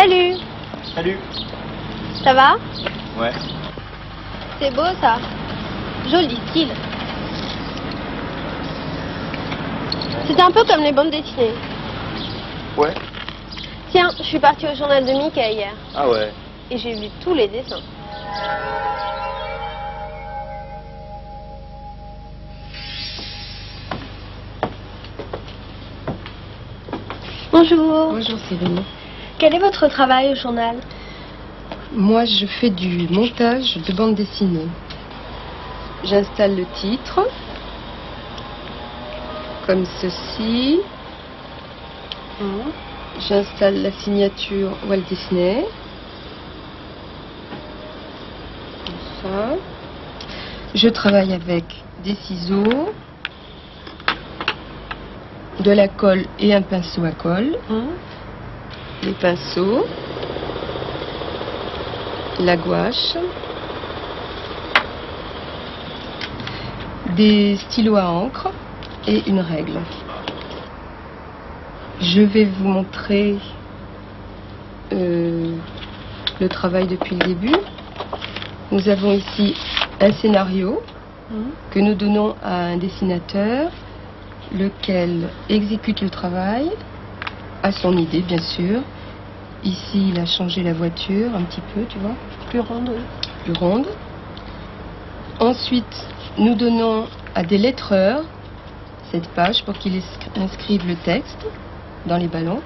Salut. Salut. Ça va? Ouais. C'est beau ça. Joli style. C'est un peu comme les bandes dessinées. Ouais. Tiens, je suis partie au journal de Mickey hier. Ah ouais. Et j'ai vu tous les dessins. Bonjour. Bonjour Céline. Quel est votre travail au journal? Moi, je fais du montage de bande dessinée. J'installe le titre, comme ceci. J'installe la signature Walt Disney. Comme ça. Je travaille avec des ciseaux, de la colle et un pinceau à colle. Les pinceaux, la gouache, des stylos à encre et une règle. Je vais vous montrer le travail depuis le début. Nous avons ici un scénario que nous donnons à un dessinateur, lequel exécute le travail à son idée, bien sûr. Ici, il a changé la voiture un petit peu, tu vois. Plus ronde, oui. Plus ronde. Ensuite, nous donnons à des lettreurs cette page pour qu'ils inscrivent le texte dans les ballons.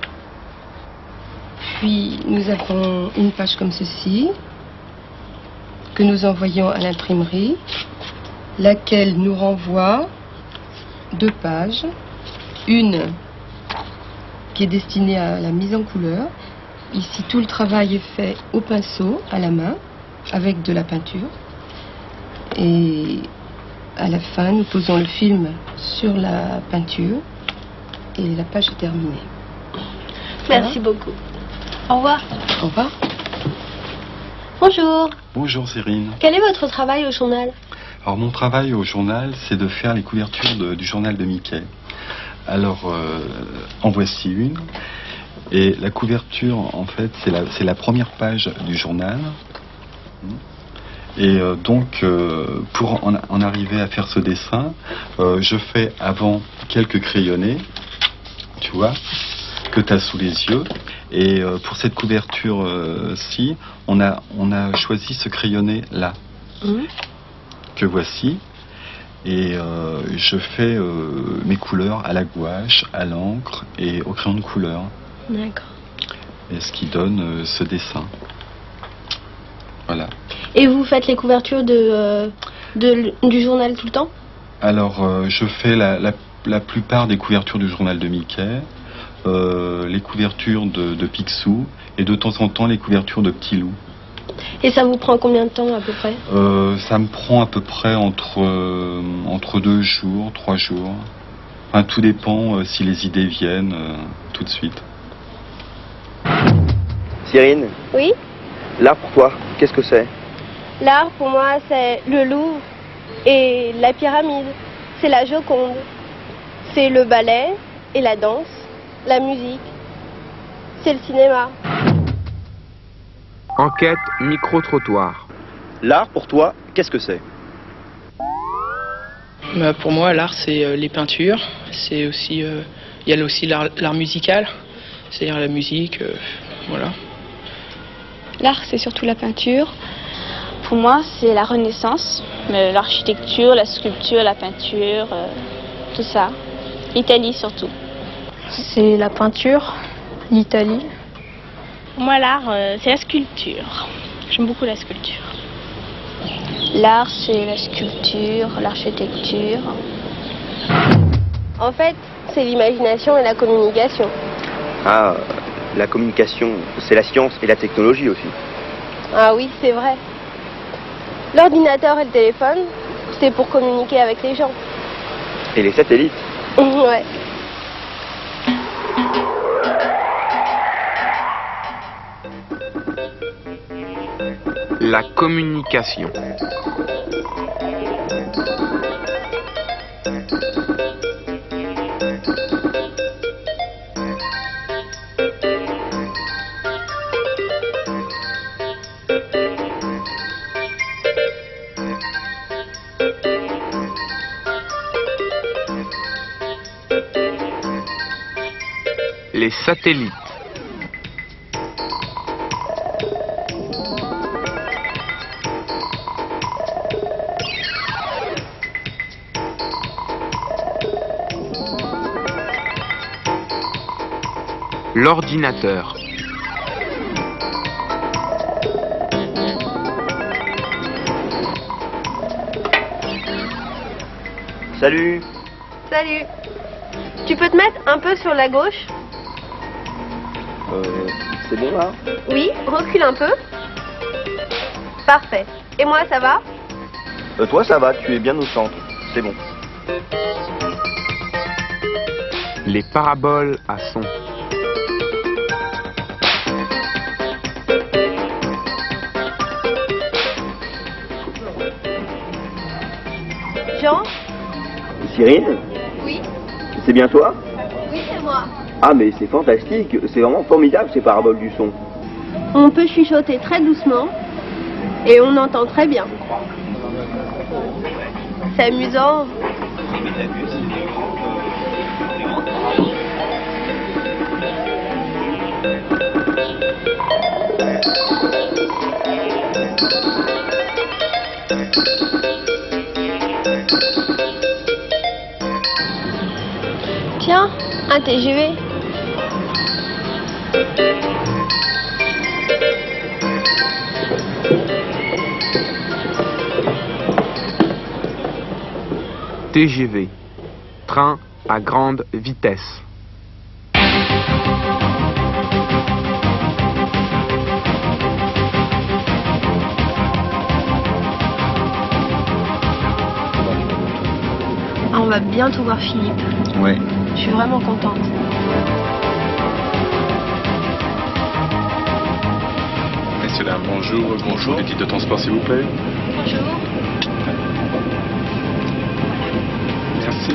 Puis, nous avons une page comme ceci que nous envoyons à l'imprimerie, laquelle nous renvoie 2 pages. Une qui est destinée à la mise en couleur. Ici, tout le travail est fait au pinceau, à la main, avec de la peinture. Et à la fin, nous posons le film sur la peinture et la page est terminée. Merci beaucoup. Au revoir. Au revoir. Bonjour. Bonjour Cyrine. Quel est votre travail au journal? Alors mon travail au journal, c'est de faire les couvertures du journal de Mickey. Alors, en voici une. Et la couverture, en fait, c'est la première page du journal. Et donc, pour en arriver à faire ce dessin, je fais avant quelques crayonnés, tu vois, que tu as sous les yeux. Et pour cette couverture-ci, on a choisi ce crayonné-là, que voici. Et je fais mes couleurs à la gouache, à l'encre et au crayon de couleur. D'accord. Et ce qui donne ce dessin. Voilà. Et vous faites les couvertures du journal tout le temps? Alors, je fais la plupart des couvertures du journal de Mickey, les couvertures de Picsou et de temps en temps les couvertures de Petit Loup. Et ça vous prend combien de temps à peu près? Ça me prend à peu près entre 2 jours, 3 jours. Enfin, tout dépend si les idées viennent tout de suite. Cyrine, Oui? l'art pour toi, qu'est-ce que c'est? L'art pour moi c'est le Louvre et la pyramide. C'est la Joconde. C'est le ballet et la danse, la musique. C'est le cinéma. Enquête micro-trottoir. L'art pour toi, qu'est-ce que c'est? Pour moi, l'art, c'est les peintures. C'est aussi, il y a aussi l'art musical, c'est-à-dire la musique, voilà. L'art, c'est surtout la peinture. Pour moi, c'est la Renaissance, l'architecture, la sculpture, la peinture, tout ça. L'Italie surtout. C'est la peinture, l'Italie. Pour moi, l'art, c'est la sculpture. J'aime beaucoup la sculpture. L'art, c'est la sculpture, l'architecture. En fait, c'est l'imagination et la communication. Ah, la communication, c'est la science et la technologie aussi. Ah oui, c'est vrai. L'ordinateur et le téléphone, c'est pour communiquer avec les gens. Et les satellites. Ouais. La communication. Les satellites. L'ordinateur. Salut. Salut. Tu peux te mettre un peu sur la gauche? C'est bon là? Oui, recule un peu. Parfait. Et moi, ça va? Toi ça va, tu es bien au centre. C'est bon. Les paraboles à son. Jean? Cyril? Oui? C'est bien toi? Oui, c'est moi. Ah mais c'est fantastique, c'est vraiment formidable ces paraboles du son. On peut chuchoter très doucement et on entend très bien. C'est amusant. Tiens, un TGV. TGV. Train à grande vitesse. Ah, on va bientôt voir Philippe. Ouais. Je suis vraiment contente. Messieurs, dames, bonjour. Bonjour. Des titres de transport, s'il vous plaît. Bonjour. Merci.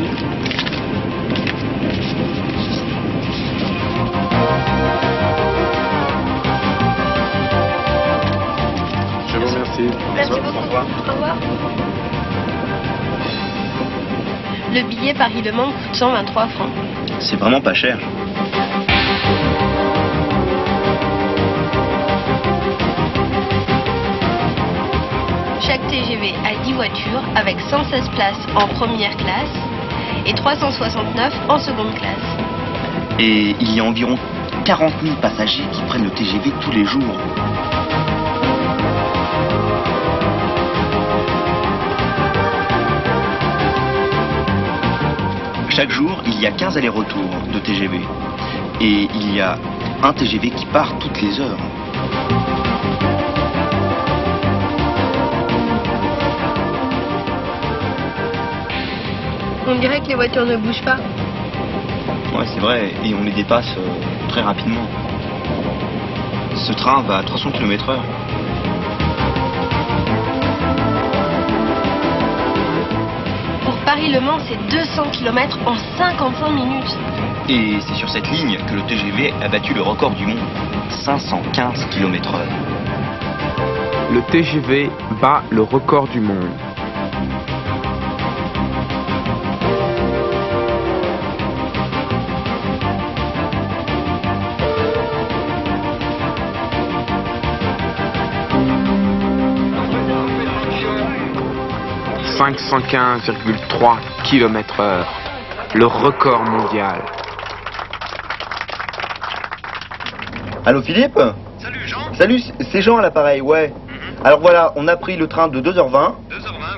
Je vous remercie. Merci beaucoup. Au revoir. Le billet Paris-Le Mans coûte 123 francs. C'est vraiment pas cher. Chaque TGV a 10 voitures avec 116 places en première classe et 369 en seconde classe. Et il y a environ 40 000 passagers qui prennent le TGV tous les jours. Chaque jour, il y a 15 allers-retours de TGV. Et il y a un TGV qui part toutes les heures. On dirait que les voitures ne bougent pas. Ouais, c'est vrai, et on les dépasse très rapidement. Ce train va à 300 km/h. Pour Paris-Le Mans, c'est 200 km en 55 minutes. Et c'est sur cette ligne que le TGV a battu le record du monde, 515 km/h. Le TGV bat le record du monde. « 515,3 km/h, le record mondial. » Allô Philippe? Salut Jean. Salut, c'est Jean à l'appareil, ouais. Alors voilà, on a pris le train de 2h20. 2h20,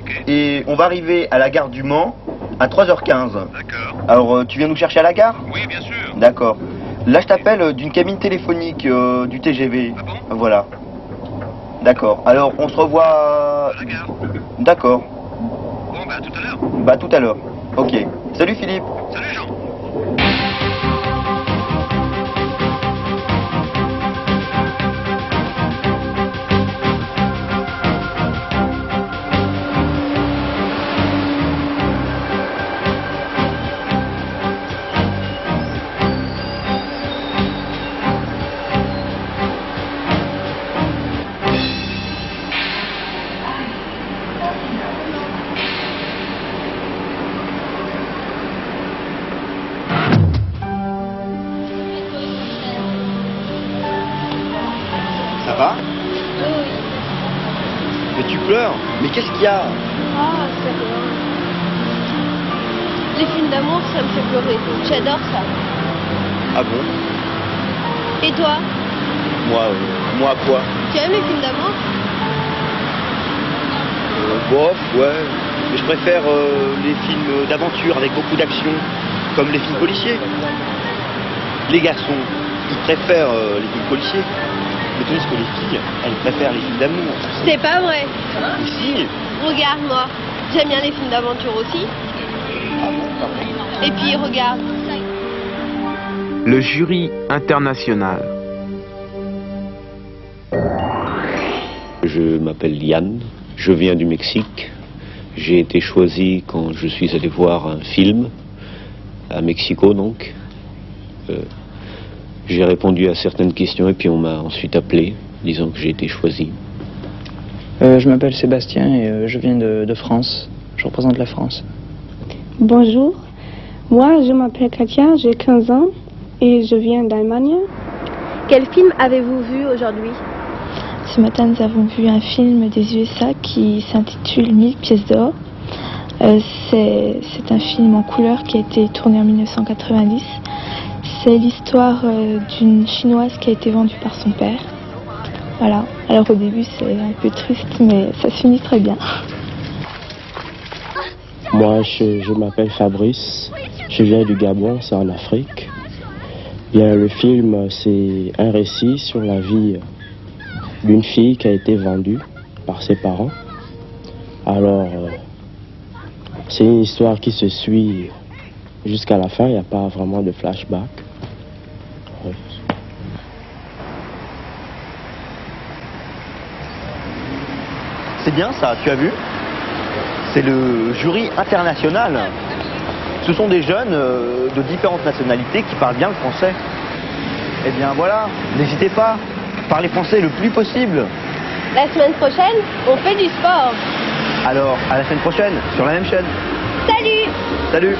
ok. Et on va arriver à la gare du Mans à 3h15. D'accord. Alors tu viens nous chercher à la gare? Oui, bien sûr. D'accord. Là je t'appelle d'une cabine téléphonique du TGV. Ah bon? Voilà. D'accord. Alors on se revoit... À la gare. D'accord. Bon, bah, à tout à l'heure. Bah tout à l'heure. Ok. Salut Philippe. Salut Jean. Ça va? Oui. Mais tu pleures? Mais qu'est-ce qu'il y a? Ah, c'est rien. Les films d'amour, ça me fait pleurer. J'adore ça. Ah bon? Et toi? Moi quoi? Tu aimes les films d'amour? Bof, ouais. Mais je préfère les films d'aventure avec beaucoup d'action, comme les films policiers. Les garçons, ils préfèrent les films policiers. Mais tandis que les filles, elles préfèrent les films d'amour. C'est pas vrai. Mais si! Regarde-moi. J'aime bien les films d'aventure aussi. Ah bon, pardon. Et puis regarde. Le jury international. Je m'appelle Yann, je viens du Mexique. J'ai été choisi quand je suis allé voir un film à Mexico donc. J'ai répondu à certaines questions et puis on m'a ensuite appelé, disant que j'ai été choisi. Je m'appelle Sébastien et je viens de France. Je représente la France. Bonjour, moi je m'appelle Katia, j'ai 15 ans et je viens d'Allemagne. Quel film avez-vous vu aujourd'hui? Ce matin, nous avons vu un film des USA qui s'intitule 1000 pièces d'or. C'est un film en couleur qui a été tourné en 1990. C'est l'histoire d'une Chinoise qui a été vendue par son père. Voilà. Alors au début, c'est un peu triste, mais ça se finit très bien. Moi, je m'appelle Fabrice. Je viens du Gabon, c'est en Afrique. Bien, le film, c'est un récit sur la vie d'une fille qui a été vendue par ses parents. Alors, c'est une histoire qui se suit jusqu'à la fin, il n'y a pas vraiment de flashback. Oui. C'est bien ça, tu as vu? C'est le jury international. Ce sont des jeunes de différentes nationalités qui parlent bien le français. Eh bien voilà, n'hésitez pas, parlez français le plus possible. La semaine prochaine, on fait du sport. Alors, à la semaine prochaine, sur la même chaîne. Salut! Salut!